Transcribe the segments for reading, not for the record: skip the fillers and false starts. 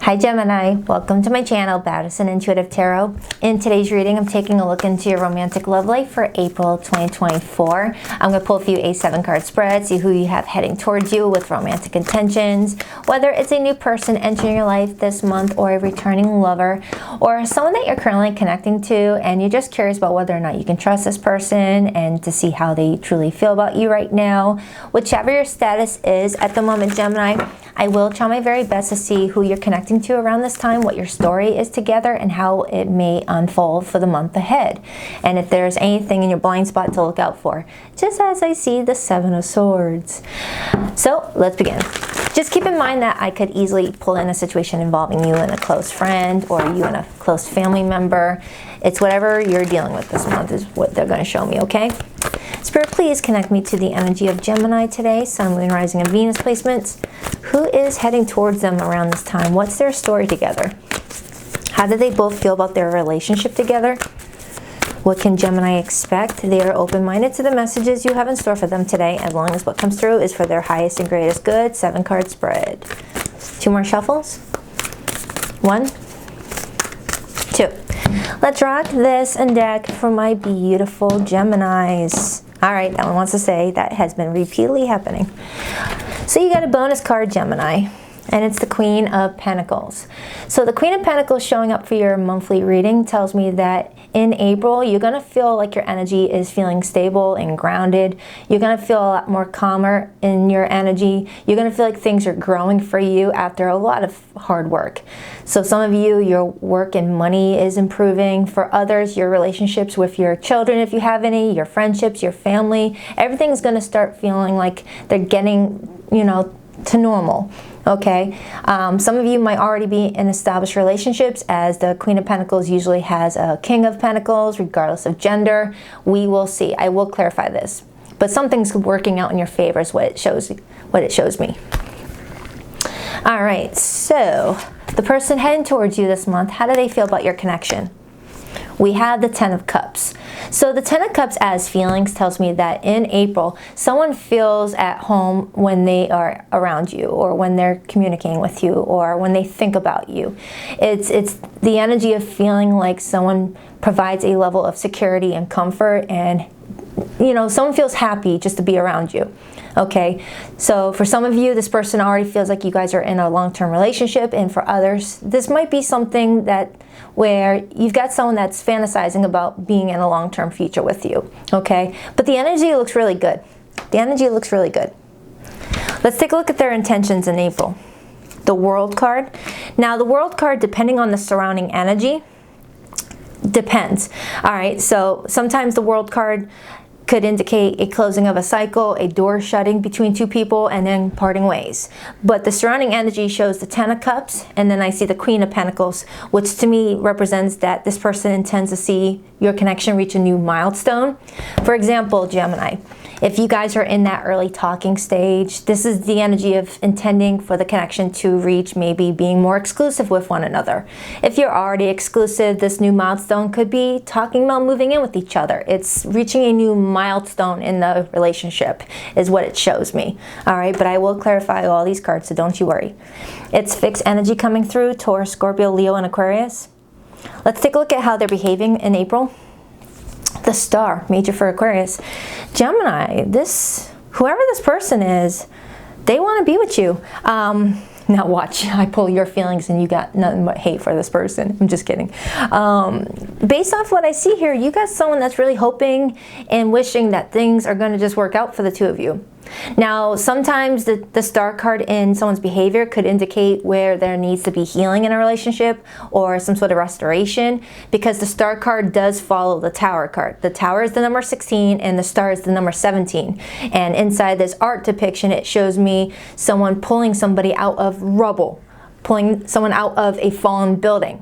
Hi Gemini, welcome to my channel, Baddison Intuitive Tarot. In today's reading, I'm taking a look into your romantic love life for April 2024. I'm going to pull a few A7 card spreads, see who you have heading towards you with romantic intentions, whether it's a new person entering your life this month or a returning lover, or someone that you're currently connecting to and you're just curious about whether or not you can trust this person and to see how they truly feel about you right now. Whichever your status is at the moment, Gemini, I will try my very best to see who you're connecting to around this time, what your story is together, and how it may unfold for the month ahead. And if there's anything in your blind spot to look out for, just as I see the Seven of Swords. So let's begin. Just keep in mind that I could easily pull in a situation involving you and a close friend or you and a close family member. It's whatever you're dealing with this month is what they're going to show me, okay? Spirit, please connect me to the energy of Gemini today, Sun, Moon, Rising, and Venus placements. Who is heading towards them around this time? What's their story together? How do they both feel about their relationship together? What can Gemini expect? They are open-minded to the messages you have in store for them today, as long as what comes through is for their highest and greatest good. 7-card spread. 2 more shuffles. 1, 2. Let's rock this and deck for my beautiful Geminis. All right, that one wants to say that has been repeatedly happening. So you got a bonus card, Gemini, and it's the Queen of Pentacles. So the Queen of Pentacles showing up for your monthly reading tells me that in April, you're going to feel like your energy is feeling stable and grounded. You're going to feel a lot more calmer in your energy. You're going to feel like things are growing for you after a lot of hard work. So some of you, your work and money is improving. For others, your relationships with your children, if you have any, your friendships, your family, everything's going to start feeling like they're getting, to normal. Okay, some of you might already be in established relationships, as the Queen of Pentacles usually has a King of Pentacles, regardless of gender. We will see. I will clarify this, but something's working out in your favor is what it shows me. All right, so the person heading towards you this month, how do they feel about your connection? We have the 10 of Cups. So the 10 of Cups as feelings tells me that in April, someone feels at home when they are around you, or when they're communicating with you, or when they think about you. It's the energy of feeling like someone provides a level of security and comfort, and someone feels happy just to be around you. Okay, so for some of you, this person already feels like you guys are in a long-term relationship, and for others, this might be something where you've got someone that's fantasizing about being in a long-term future with you. Okay, but the energy looks really good. The energy looks really good. Let's take a look at their intentions in April. The World card. Now, the World card, depending on the surrounding energy, depends. All right, so sometimes the World card could indicate a closing of a cycle, a door shutting between two people, and then parting ways. But the surrounding energy shows the 10 of Cups, and then I see the Queen of Pentacles, which to me represents that this person intends to see your connection reach a new milestone. For example, Gemini, if you guys are in that early talking stage, this is the energy of intending for the connection to reach maybe being more exclusive with one another. If you're already exclusive, this new milestone could be talking about moving in with each other. It's reaching a new milestone in the relationship is what it shows me. All right, but I will clarify all these cards, so don't you worry. It's fixed energy coming through, Taurus, Scorpio, Leo, and Aquarius. Let's take a look at how they're behaving in April. The Star, major for Aquarius. Gemini, whoever this person is, they want to be with you. Now watch, I pull your feelings and you got nothing but hate for this person. I'm just kidding. Based off what I see here, you got someone that's really hoping and wishing that things are going to just work out for the two of you. Now, sometimes the Star card in someone's behavior could indicate where there needs to be healing in a relationship or some sort of restoration, because the Star card does follow the Tower card. The Tower is the number 16 and the Star is the number 17. And inside this art depiction, it shows me someone pulling somebody out of rubble, pulling someone out of a fallen building.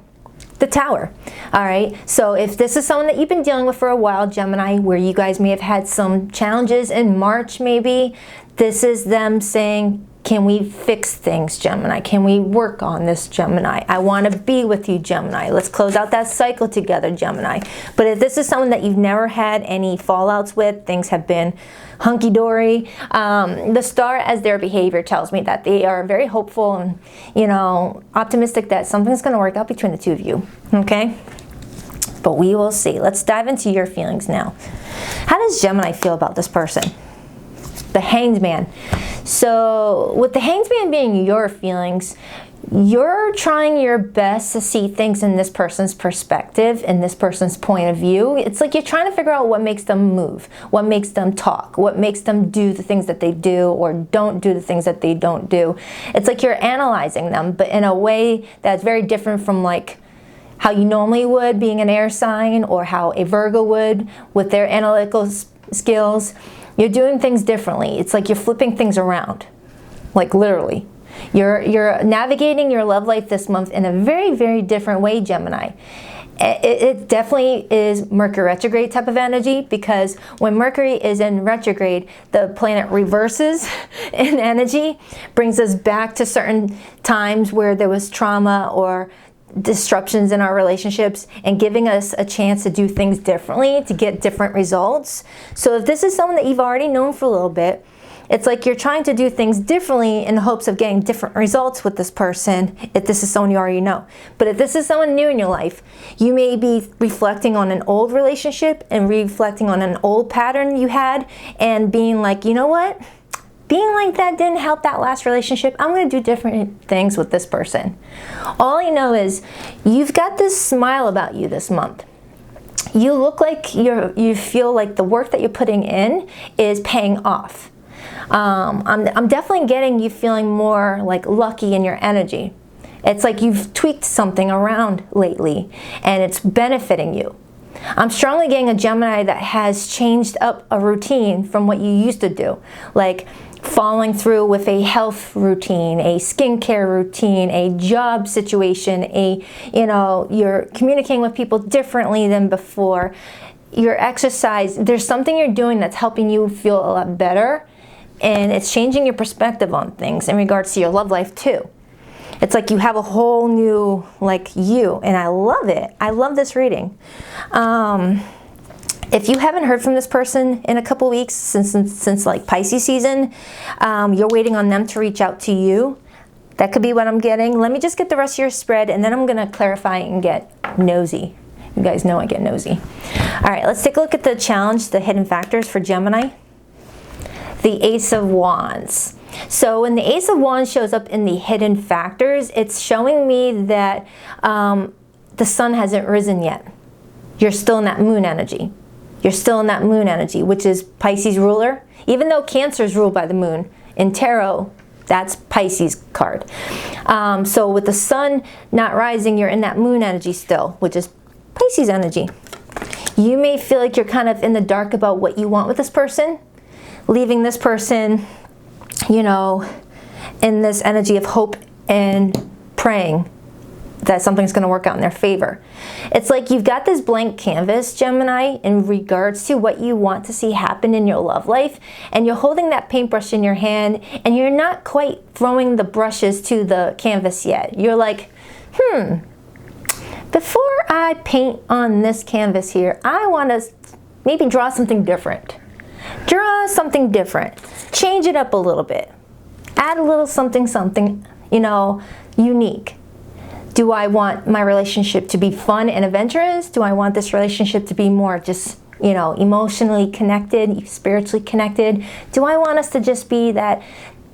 The Tower. All right, so if this is someone that you've been dealing with for a while, Gemini, where you guys may have had some challenges in March maybe, this is them saying, Can we fix things, Gemini? Can we work on this, Gemini? I want to be with you, Gemini. Let's close out that cycle together, Gemini. But if this is someone that you've never had any fallouts with, things have been hunky-dory, the star as their behavior tells me that they are very hopeful and, you know, optimistic that something's going to work out between the two of you, okay? But we will see. Let's dive into your feelings now. How does Gemini feel about this person? The Hanged Man. So with the Hanged Man being your feelings, you're trying your best to see things in this person's perspective, in this person's point of view. It's like you're trying to figure out what makes them move, what makes them talk, what makes them do the things that they do or don't do the things that they don't do. It's like you're analyzing them, but in a way that's very different from like how you normally would being an air sign, or how a Virgo would with their analytical skills. You're doing things differently. It's like you're flipping things around, like literally. You're navigating your love life this month in a very, very different way, Gemini. It definitely is Mercury retrograde type of energy, because when Mercury is in retrograde, the planet reverses in energy, brings us back to certain times where there was trauma or disruptions in our relationships, and giving us a chance to do things differently to get different results. So if this is someone that you've already known for a little bit, it's like you're trying to do things differently in the hopes of getting different results with this person, if this is someone you already know. But if this is someone new in your life, you may be reflecting on an old relationship and reflecting on an old pattern you had, and being like, you know what? Being like that didn't help that last relationship. I'm going to do different things with this person. All I know is you've got this smile about you this month. You look like you feel like the work that you're putting in is paying off. I'm definitely getting you feeling more like lucky in your energy. It's like you've tweaked something around lately and it's benefiting you. I'm strongly getting a Gemini that has changed up a routine from what you used to do, like following through with a health routine, a skincare routine, a job situation, you're communicating with people differently than before. Your exercise, there's something you're doing that's helping you feel a lot better, and it's changing your perspective on things in regards to your love life too. It's like you have a whole new, like, you, and I love it. I love this reading. If you haven't heard from this person in a couple weeks, since like Pisces season, you're waiting on them to reach out to you. That could be what I'm getting. Let me just get the rest of your spread, and then I'm going to clarify and get nosy. You guys know I get nosy. All right, let's take a look at the challenge, the hidden factors for Gemini. The Ace of Wands. So when the Ace of Wands shows up in the hidden factors, it's showing me that the sun hasn't risen yet. You're still in that moon energy. You're still in that moon energy, which is Pisces ruler. Even though Cancer is ruled by the moon, in tarot, that's Pisces card. So with the sun not rising, you're in that moon energy still, which is Pisces energy. You may feel like you're kind of in the dark about what you want with this person, leaving this person, in this energy of hope and praying that something's going to work out in their favor. It's like you've got this blank canvas, Gemini, in regards to what you want to see happen in your love life, and you're holding that paintbrush in your hand, and you're not quite throwing the brushes to the canvas yet. You're like, before I paint on this canvas here, I want to maybe draw something different. Draw something different. Change it up a little bit. Add a little something, unique. Do I want my relationship to be fun and adventurous? Do I want this relationship to be more just, emotionally connected, spiritually connected? Do I want us to just be that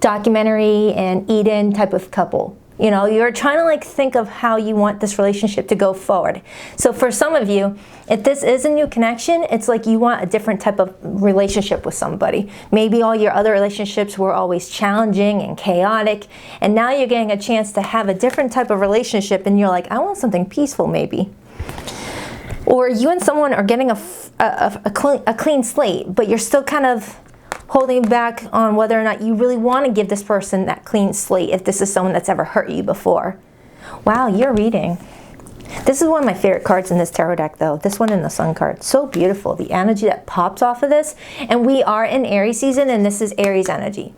documentary and Eden type of couple? You're trying to think of how you want this relationship to go forward. So for some of you, if this is a new connection, it's like you want a different type of relationship with somebody. Maybe all your other relationships were always challenging and chaotic, and now you're getting a chance to have a different type of relationship, and you're like, I want something peaceful maybe. Or you and someone are getting a clean slate, but you're still kind of holding back on whether or not you really want to give this person that clean slate if this is someone that's ever hurt you before. Wow, you're reading. This is one of my favorite cards in this tarot deck though. This one in the Sun card. So beautiful. The energy that pops off of this. And we are in Aries season, and this is Aries energy.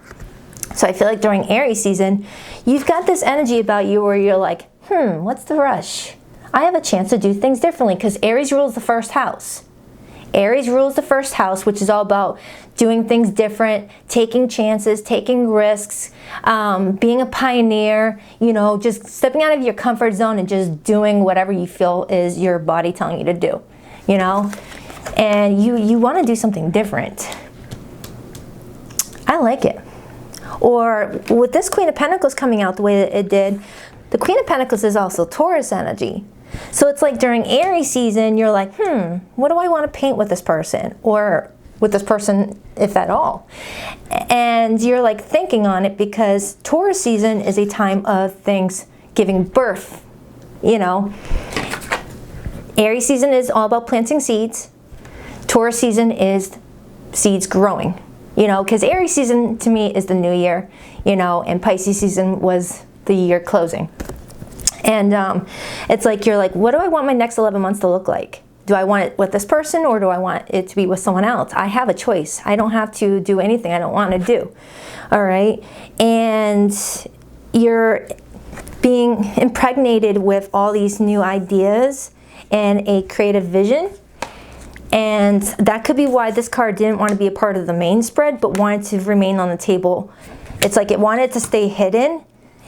So I feel like during Aries season, you've got this energy about you where you're like, what's the rush? I have a chance to do things differently, because Aries rules the first house. Aries rules the first house, which is all about doing things different, taking chances, taking risks, being a pioneer, you know, just stepping out of your comfort zone and just doing whatever you feel is your body telling you to do, you know? And you want to do something different. I like it. Or with this Queen of Pentacles coming out the way that it did, the Queen of Pentacles is also Taurus energy. So it's like during Aries season, you're like, what do I want to paint with this person? Or with this person, if at all. And you're like thinking on it, because Taurus season is a time of things giving birth, you know. Aries season is all about planting seeds. Taurus season is seeds growing, you know, because Aries season to me is the new year, you know, and Pisces season was the year closing. And it's like, you're like, what do I want my next 11 months to look like? Do I want it with this person, or do I want it to be with someone else? I have a choice. I don't have to do anything I don't want to do. All right. And you're being impregnated with all these new ideas and a creative vision. And that could be why this card didn't want to be a part of the main spread, but wanted to remain on the table. It's like it wanted to stay hidden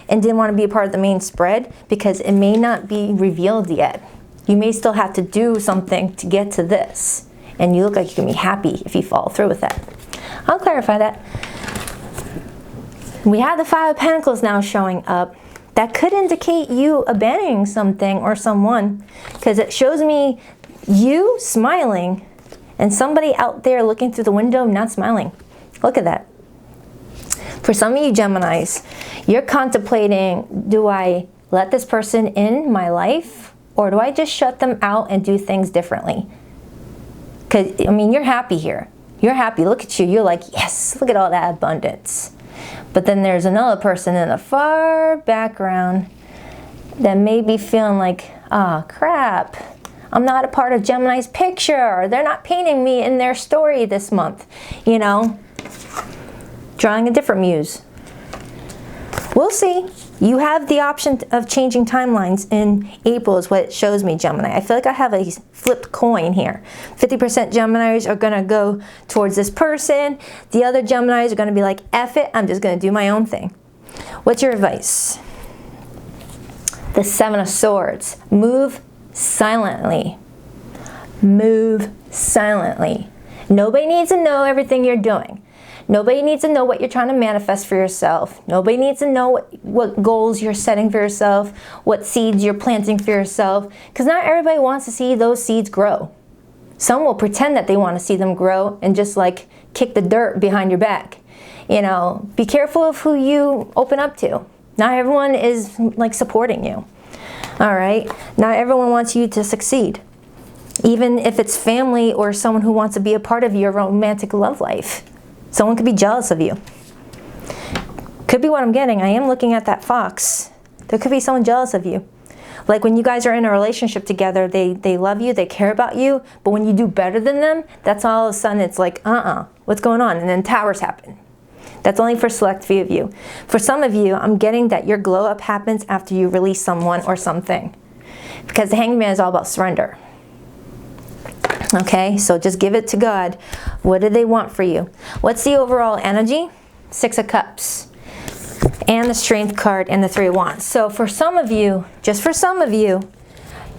and didn't want to be a part of the main spread, because it may not be revealed yet. You may still have to do something to get to this. And you look like you can be happy if you follow through with that. I'll clarify that. We have the Five of Pentacles now showing up. That could indicate you abandoning something or someone, because it shows me you smiling and somebody out there looking through the window not smiling. Look at that. For some of you Geminis, you're contemplating, do I let this person in my life, or do I just shut them out and do things differently? Because, I mean, you're happy here. You're happy. Look at you. You're like, yes, look at all that abundance. But then there's another person in the far background that may be feeling like, oh, crap. I'm not a part of Gemini's picture. They're not painting me in their story this month. You know, drawing a different muse. We'll see. You have the option of changing timelines in April is what it shows me, Gemini. I feel like I have a flipped coin here. 50% Geminis are going to go towards this person. The other Geminis are going to be like, F it, I'm just going to do my own thing. What's your advice? The Seven of Swords. Move silently. Move silently. Nobody needs to know everything you're doing. Nobody needs to know what you're trying to manifest for yourself. Nobody needs to know what goals you're setting for yourself, what seeds you're planting for yourself, because not everybody wants to see those seeds grow. Some will pretend that they want to see them grow and just like kick the dirt behind your back. You know, be careful of who you open up to. Not everyone is like supporting you. All right? Not everyone wants you to succeed. Even if it's family or someone who wants to be a part of your romantic love life. Someone could be jealous of you. Could be what I'm getting. I am looking at that fox. There could be someone jealous of you. Like when you guys are in a relationship together, they love you, they care about you, but when you do better than them, that's all of a sudden it's like, what's going on? And then towers happen. That's only for a select few of you. For some of you, I'm getting that your glow up happens after you release someone or something. Because the Hanged Man is all about surrender. Okay, so just give it to God. What do they want for you? What's the overall energy? Six of Cups. And the Strength card and the Three of Wands. So for some of you, just for some of you,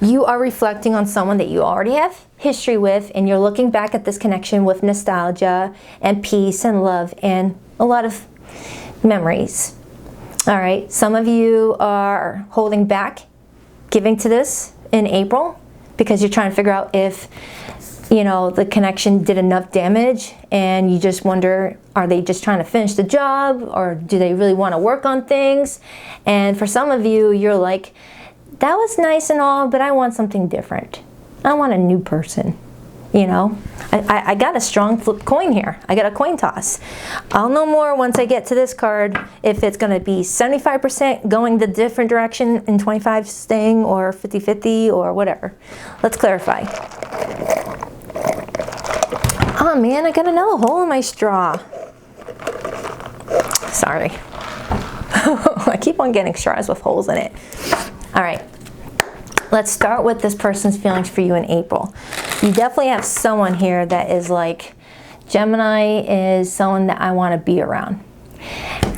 you are reflecting on someone that you already have history with, and you're looking back at this connection with nostalgia and peace and love and a lot of memories. All right, some of you are holding back giving to this in April because you're trying to figure out if, you know, the connection did enough damage, and you just wonder, are they just trying to finish the job, or do they really want to work on things? And for some of you, you're like, that was nice and all, but I want something different. I want a new person. You know, I got a strong flip coin here. I got a coin toss. I'll know more once I get to this card if it's going to be 75% going the different direction and 25 staying, or 50-50 or whatever. Let's clarify. Oh man, I got another hole in my straw. Sorry. I keep on getting straws with holes in it. All right. Let's start with this person's feelings for you in April. You definitely have someone here that is like, Gemini is someone that I want to be around.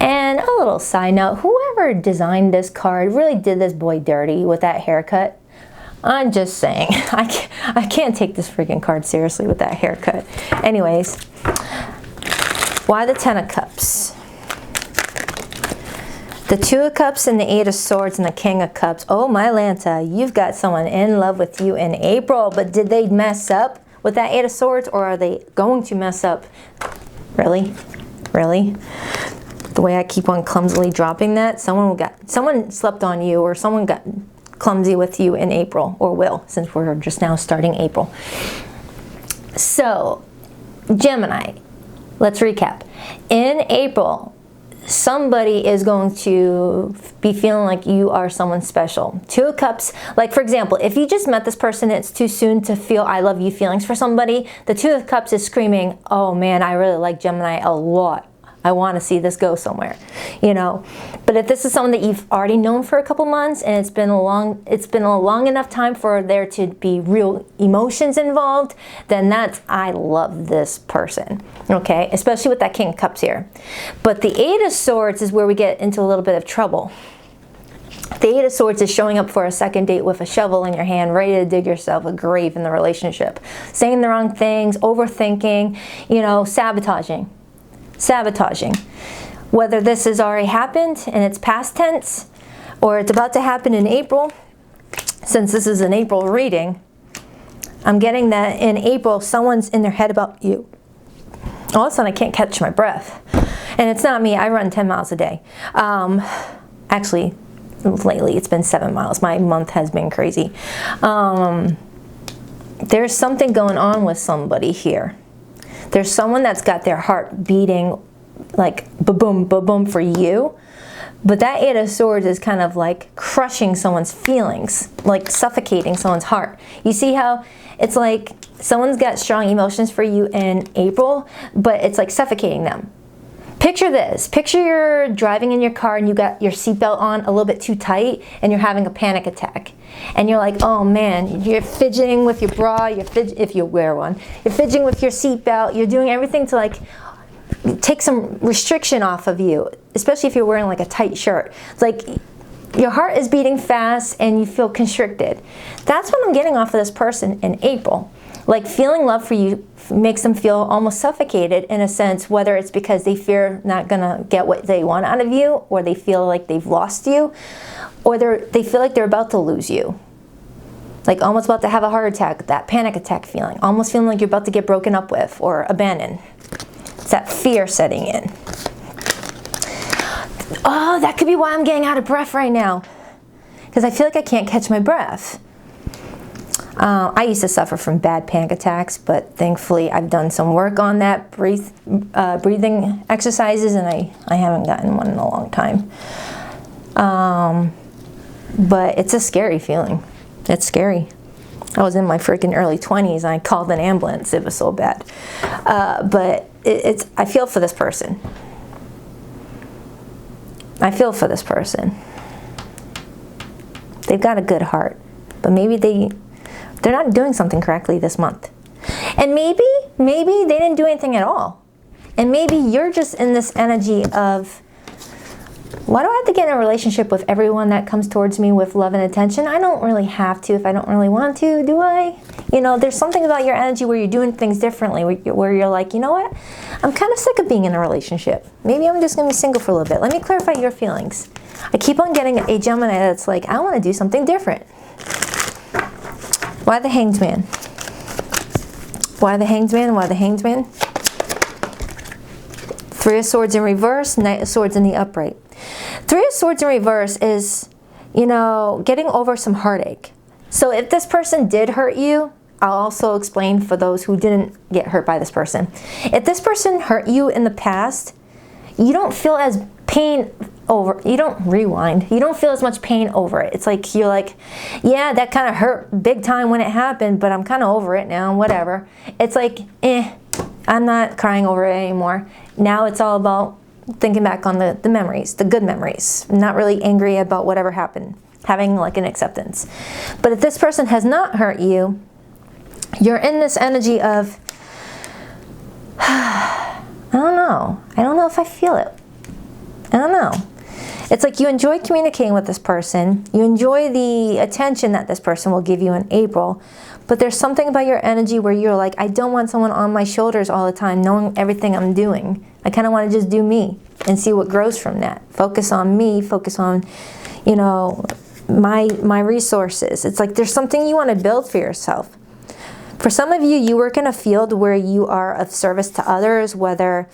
And a little side note, whoever designed this card really did this boy dirty with that haircut. I'm just saying, I can't take this freaking card seriously with that haircut. Anyways, why the Ten of Cups? The Two of Cups and the Eight of Swords and the King of Cups. Oh my Lanta, you've got someone in love with you in April, but did they mess up with that Eight of Swords, or are they going to mess up? Really? Really? The way I keep on clumsily dropping that, someone slept on you, or someone got clumsy with you in April, or will, since we're just now starting April. So, Gemini, let's recap. In April, somebody is going to be feeling like you are someone special. Two of Cups, like for example, if you just met this person, it's too soon to feel I love you feelings for somebody. The Two of Cups is screaming, oh man, I really like Gemini a lot. I want to see this go somewhere, you know. But if this is someone that you've already known for a couple months and it's been a long enough time for there to be real emotions involved, then that's, I love this person, okay? Especially with that King of Cups here. But the Eight of Swords is where we get into a little bit of trouble. The Eight of Swords is showing up for a second date with a shovel in your hand, ready to dig yourself a grave in the relationship. Saying the wrong things, overthinking, you know, sabotaging. Whether this has already happened and it's past tense, or it's about to happen in April, since this is an April reading, I'm getting that in April someone's in their head about you. All of a sudden I can't catch my breath. And it's not me, I run 10 miles a day. Actually, lately it's been 7 miles. My month has been crazy. There's something going on with somebody here. There's someone that's got their heart beating like ba-boom, ba-boom for you. But that Eight of Swords is kind of like crushing someone's feelings, like suffocating someone's heart. You see how it's like someone's got strong emotions for you in April, but it's like suffocating them. Picture this. Picture you're driving in your car and you got your seatbelt on a little bit too tight and you're having a panic attack. And you're like, oh man, you're fidgeting with your bra, if you wear one. You're fidgeting with your seatbelt. You're doing everything to like take some restriction off of you, especially if you're wearing like a tight shirt. It's like your heart is beating fast and you feel constricted. That's what I'm getting off of this person in April. Like feeling love for you makes them feel almost suffocated in a sense, whether it's because they fear not gonna get what they want out of you, or they feel like they've lost you, or they feel like they're about to lose you. Like almost about to have a heart attack, that panic attack feeling. Almost feeling like you're about to get broken up with or abandoned. It's that fear setting in. Oh, that could be why I'm getting out of breath right now. Because I feel like I can't catch my breath. I used to suffer from bad panic attacks, but thankfully I've done some work on that breathing exercises, and I haven't gotten one in a long time. But it's a scary feeling. It's scary. I was in my freaking early 20s and I called an ambulance. It was so bad. But I feel for this person. I feel for this person. They've got a good heart, but maybe they're not doing something correctly this month. And maybe they didn't do anything at all. And maybe you're just in this energy of, why do I have to get in a relationship with everyone that comes towards me with love and attention? I don't really have to if I don't really want to, do I? You know, there's something about your energy where you're doing things differently, where you're like, you know what? I'm kind of sick of being in a relationship. Maybe I'm just going to be single for a little bit. Let me clarify your feelings. I keep on getting a Gemini that's like, I want to do something different. Why the Hanged Man? Why the Hanged Man? Why the Hanged Man? Three of Swords in reverse, Knight of Swords in the upright. Three of Swords in reverse is, you know, getting over some heartache. So if this person did hurt you, I'll also explain for those who didn't get hurt by this person. If this person hurt you in the past, you don't feel as pain over, you don't rewind, you don't feel as much pain over it. It's like, you're like, yeah, that kind of hurt big time when it happened, but I'm kind of over it now, whatever. It's like, I'm not crying over it anymore. Now it's all about thinking back on the memories, the good memories, not really angry about whatever happened, having like an acceptance. But if this person has not hurt you, you're in this energy of, I don't know if I feel it. I don't know. It's like you enjoy communicating with this person. You enjoy the attention that this person will give you in April. But there's something about your energy where you're like, I don't want someone on my shoulders all the time knowing everything I'm doing. I kind of want to just do me and see what grows from that. Focus on me, focus on, you know, my resources. It's like there's something you want to build for yourself. For some of you, you work in a field where you are of service to others, whether,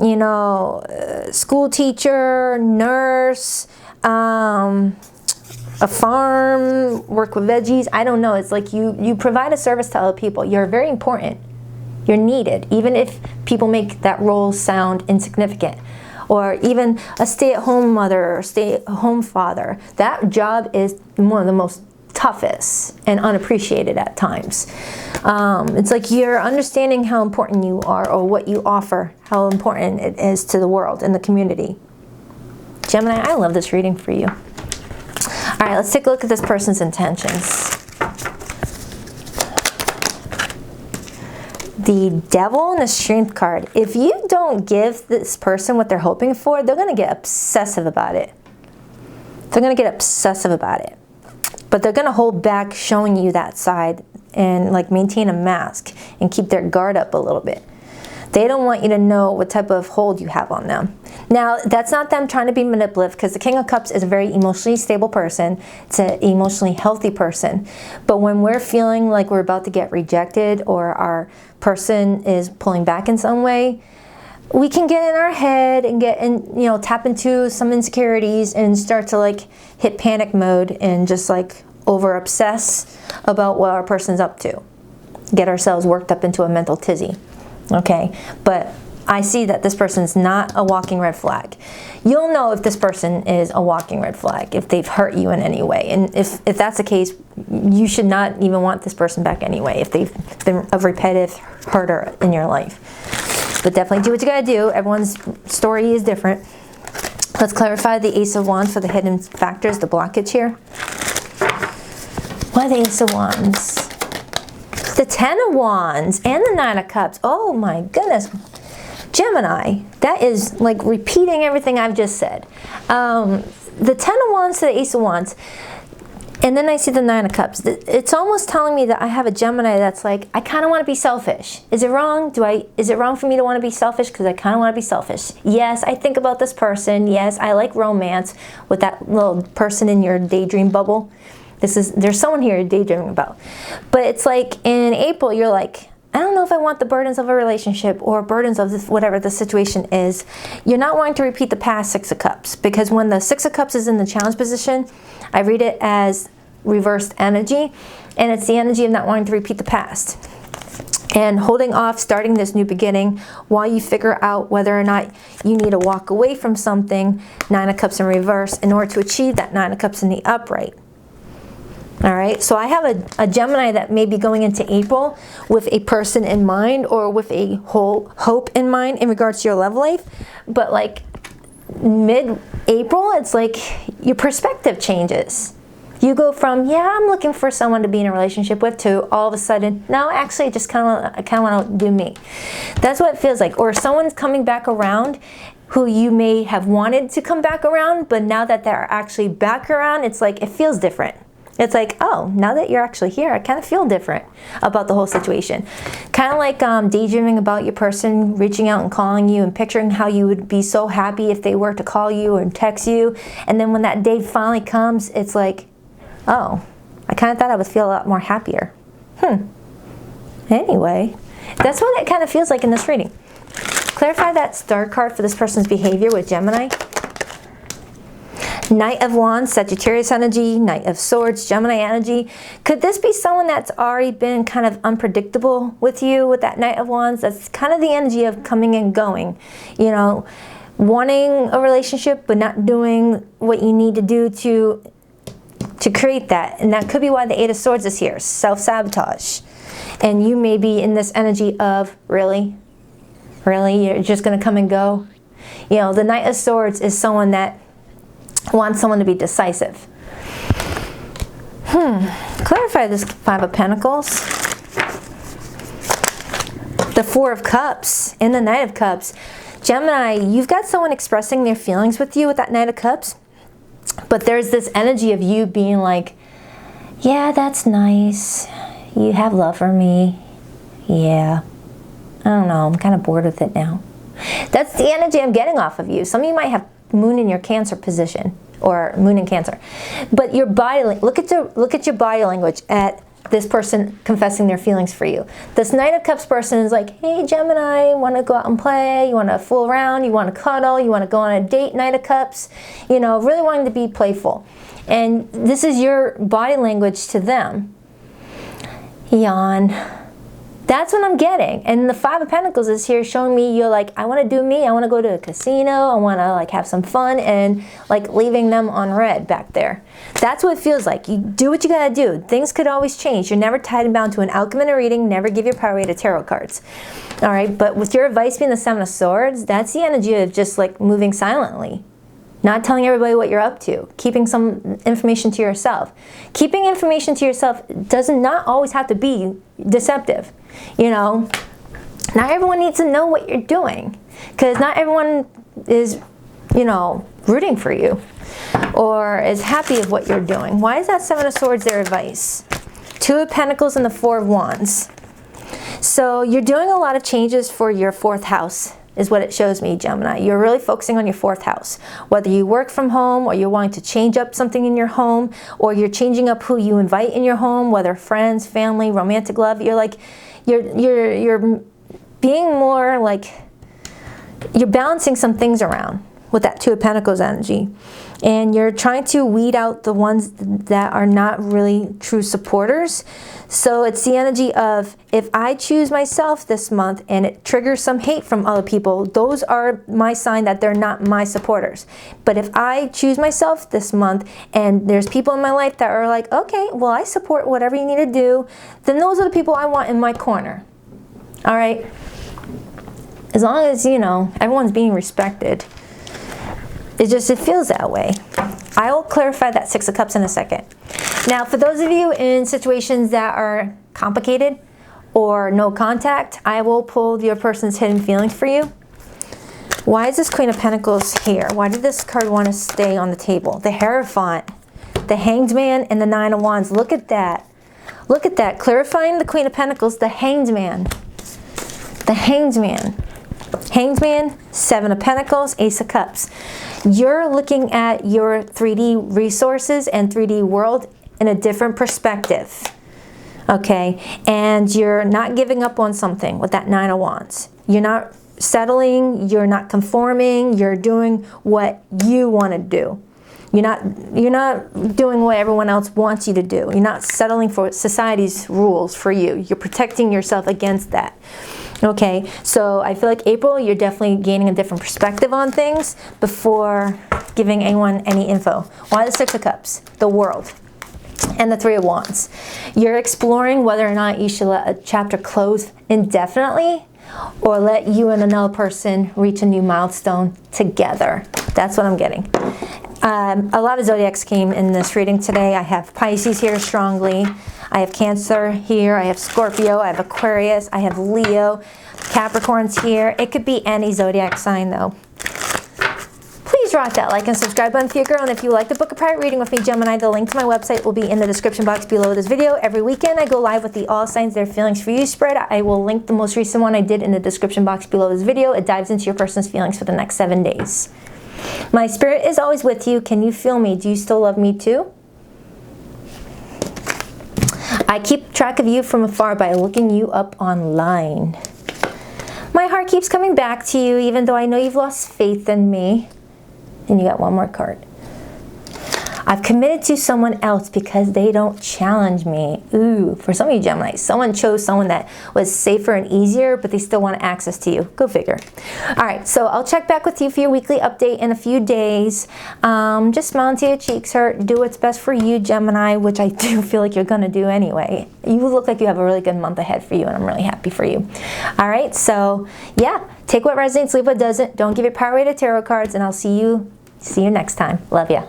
you know, school teacher, nurse, a farm, work with veggies. I don't know. It's like you provide a service to other people. You're very important. You're needed, even if people make that role sound insignificant. Or even a stay-at-home mother or stay-at-home father. That job is one of the most toughest and unappreciated at times. It's like you're understanding how important you are or what you offer, how important it is to the world and the community. Gemini, I love this reading for you. All right, let's take a look at this person's intentions. The Devil and the Strength card. If you don't give this person what they're hoping for, they're going to get obsessive about it. They're going to get obsessive about it. But they're going to hold back showing you that side and like maintain a mask and keep their guard up a little bit. They don't want you to know what type of hold you have on them. Now, that's not them trying to be manipulative, because the King of Cups is a very emotionally stable person. It's an emotionally healthy person. But when we're feeling like we're about to get rejected or our person is pulling back in some way, we can get in our head and get in, you know, tap into some insecurities and start to like hit panic mode and just like over obsess about what our person's up to. Get ourselves worked up into a mental tizzy. Okay, but I see that this person's not a walking red flag. You'll know if this person is a walking red flag, if they've hurt you in any way. And if that's the case, you should not even want this person back anyway, if they've been a repetitive hurter in your life. But definitely do what you gotta do. Everyone's story is different. Let's clarify the Ace of Wands for the hidden factors, the blockage here. What are the Ace of Wands? The Ten of Wands and the Nine of Cups. Oh my goodness. Gemini, that is like repeating everything I've just said. The Ten of Wands to the Ace of Wands. And then I see the Nine of Cups. It's almost telling me that I have a Gemini that's like, I kind of want to be selfish. Is it wrong? Is it wrong for me to want to be selfish? Because I kind of want to be selfish. Yes, I think about this person. Yes, I like romance with that little person in your daydream bubble. There's someone here you're daydreaming about. But it's like in April, you're like, I don't know if I want the burdens of a relationship or burdens of this, whatever the situation is. You're not wanting to repeat the past Six of Cups, because when the Six of Cups is in the challenge position, I read it as reversed energy, and it's the energy of not wanting to repeat the past. And holding off starting this new beginning while you figure out whether or not you need to walk away from something, Nine of Cups in reverse, in order to achieve that Nine of Cups in the upright. All right, so I have a Gemini that may be going into April with a person in mind or with a whole hope in mind in regards to your love life. But like mid-April, it's like your perspective changes. You go from, yeah, I'm looking for someone to be in a relationship with, to all of a sudden, no, actually, I just kind of want to do me. That's what it feels like. Or someone's coming back around who you may have wanted to come back around, but now that they're actually back around, it's like it feels different. It's like, oh, now that you're actually here, I kind of feel different about the whole situation. Kind of like daydreaming about your person reaching out and calling you and picturing how you would be so happy if they were to call you and text you. And then when that day finally comes, it's like, oh, I kind of thought I would feel a lot more happier. Anyway, that's what it kind of feels like in this reading. Clarify that star card for this person's behavior with Gemini. Knight of Wands, Sagittarius energy, Knight of Swords, Gemini energy. Could this be someone that's already been kind of unpredictable with you with that Knight of Wands? That's kind of the energy of coming and going. You know, wanting a relationship but not doing what you need to do to create that. And that could be why the Eight of Swords is here, self-sabotage. And you may be in this energy of, really? Really? You're just going to come and go? You know, the Knight of Swords is someone that wants someone to be decisive. Clarify this Five of Pentacles. The Four of Cups and the Knight of Cups. Gemini, you've got someone expressing their feelings with you with that Knight of Cups. But there's this energy of you being like, yeah, that's nice. You have love for me. Yeah. I don't know. I'm kind of bored with it now. That's the energy I'm getting off of you. Some of you might have Moon in your Cancer position, or Moon in Cancer. But your body, look at your body language at this person confessing their feelings for you. This Knight of Cups person is like, hey Gemini, want to go out and play? You want to fool around? You want to cuddle? You want to go on a date? Knight of Cups. You know, really wanting to be playful. And this is your body language to them. Yawn. That's what I'm getting. And the Five of Pentacles is here showing me you're like, I want to do me. I want to go to a casino. I want to like have some fun, and like leaving them on red back there. That's what it feels like. You do what you got to do. Things could always change. You're never tied and bound to an outcome in a reading. Never give your power away to tarot cards. All right. But with your advice being the Seven of Swords, that's the energy of just like moving silently. Not telling everybody what you're up to. Keeping some information to yourself. Keeping information to yourself does not always have to be deceptive. You know, not everyone needs to know what you're doing, because not everyone is, you know, rooting for you or is happy with what you're doing. Why is that Seven of Swords their advice? Two of Pentacles and the Four of Wands. So you're doing a lot of changes for your fourth house, is what it shows me, Gemini. You're really focusing on your fourth house. Whether you work from home, or you're wanting to change up something in your home, or you're changing up who you invite in your home, whether friends, family, romantic love, you're like, you're being more like, you're balancing some things around with that Two of Pentacles energy. And you're trying to weed out the ones that are not really true supporters. So it's the energy of, if I choose myself this month and it triggers some hate from other people, those are my sign that they're not my supporters. But if I choose myself this month and there's people in my life that are like, okay, well, I support whatever you need to do, then those are the people I want in my corner. All right? As long as, you know, everyone's being respected. It feels that way. I will clarify that Six of Cups in a second. Now, for those of you in situations that are complicated or no contact, I will pull your person's hidden feelings for you. Why is this Queen of Pentacles here? Why did this card want to stay on the table? The Hierophant, the Hanged Man, and the Nine of Wands. Look at that. Look at that. Clarifying the Queen of Pentacles, the Hanged Man. The Hanged Man. Hanged Man, Seven of Pentacles, Ace of Cups. You're looking at your 3D resources and 3D world in a different perspective. Okay? And you're not giving up on something with that Nine of Wands. You're not settling, you're not conforming, you're doing what you want to do. You're not doing what everyone else wants you to do. You're not settling for society's rules for you. You're protecting yourself against that. Okay, so I feel like April, you're definitely gaining a different perspective on things before giving anyone any info. Why the Six of Cups? The World. And the Three of Wands. You're exploring whether or not you should let a chapter close indefinitely, or let you and another person reach a new milestone together. That's what I'm getting. A lot of zodiacs came in this reading today. I have Pisces here strongly. I have Cancer here. I have Scorpio. I have Aquarius. I have Leo. Capricorn's here. It could be any zodiac sign though. Please rock that like and subscribe button if you're a girl. And if you like to book a private reading with me, Gemini, the link to my website will be in the description box below this video. Every weekend I go live with the All Signs Their Feelings for You spread. I will link the most recent one I did in the description box below this video. It dives into your person's feelings for the next 7 days. My spirit is always with you. Can you feel me? Do you still love me too? I keep track of you from afar by looking you up online. My heart keeps coming back to you even though I know you've lost faith in me. And you got one more card. I've committed to someone else because they don't challenge me. Ooh, for some of you Gemini, someone chose someone that was safer and easier, but they still want access to you. Go figure. All right, so I'll check back with you for your weekly update in a few days. Just smile until your cheeks hurt. Do what's best for you, Gemini, which I do feel like you're going to do anyway. You look like you have a really good month ahead for you, and I'm really happy for you. All right, so yeah, take what resonates, leave what doesn't. Don't give your power away to tarot cards, and I'll see you next time. Love ya.